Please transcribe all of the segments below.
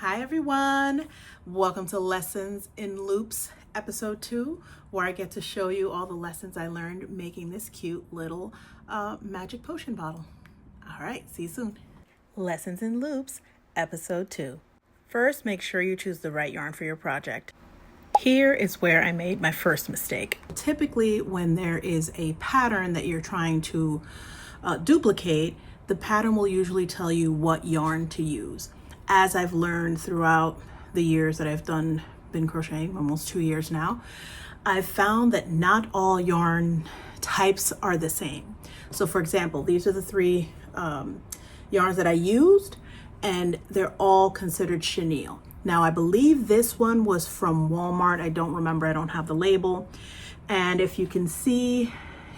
Hi everyone, welcome to Lessons in Loops episode 2, where I get to show you all the lessons I learned making this cute little magic potion bottle. All right, see you soon. Lessons in Loops episode 2. First, make sure you choose the right yarn for your project. Here is where I made my first mistake. Typically, when there is a pattern that you're trying to duplicate, the pattern will usually tell you what yarn to use. As I've learned throughout the years that I've been crocheting, almost 2 years now, I've found that not all yarn types are the same. So for example, these are the three yarns that I used, and they're all considered chenille. Now I believe this one was from Walmart. I don't remember, I don't have the label. And if you can see,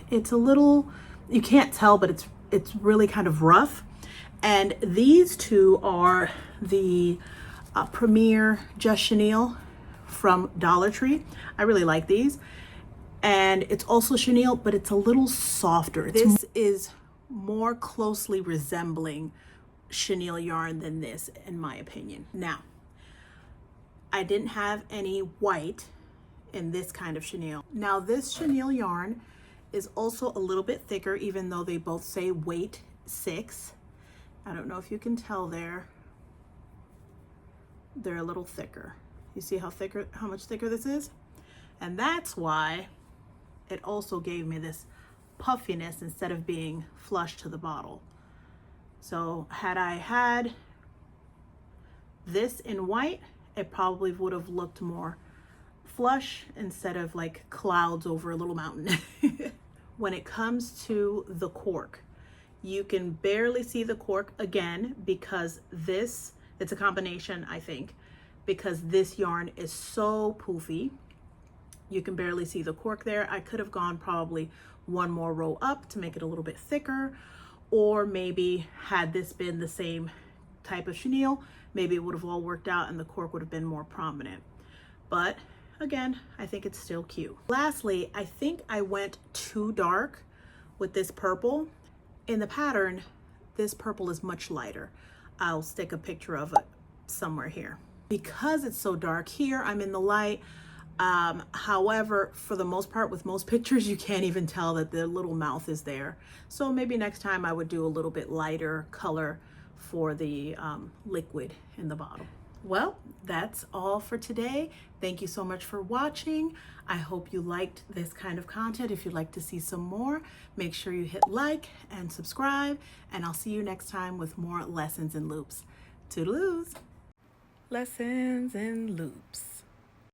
it's a little, you can't tell, but it's really kind of rough. And these two are the Premier Just Chenille from Dollar Tree. I really like these. And it's also chenille, but it's a little softer. This is more closely resembling chenille yarn than this, in my opinion. Now, I didn't have any white in this kind of chenille. Now, this chenille yarn is also a little bit thicker, even though they both say weight 6. I don't know if you can tell there. They're a little thicker. You see how much thicker this is? And that's why it also gave me this puffiness instead of being flush to the bottle. So had I had this in white, it probably would have looked more flush instead of like clouds over a little mountain. When it comes to the cork, you can barely see the cork, again, because it's a combination, I think, because this yarn is so poofy. You can barely see the cork there. I could have gone probably one more row up to make it a little bit thicker, or maybe had this been the same type of chenille, maybe it would have all worked out and the cork would have been more prominent. But again, I think it's still cute. Lastly, I think I went too dark with this purple. In the pattern, this purple is much lighter. I'll stick a picture of it somewhere here. Because it's so dark here, I'm in the light. However, for the most part, with most pictures, you can't even tell that the little mouth is there. So maybe next time I would do a little bit lighter color for the liquid in the bottle. Well, that's all for today. Thank you so much for watching. I hope you liked this kind of content. If you'd like to see some more, make sure you hit like and subscribe, and I'll see you next time with more Lessons in Loops. Toodaloos! Lessons in Loops.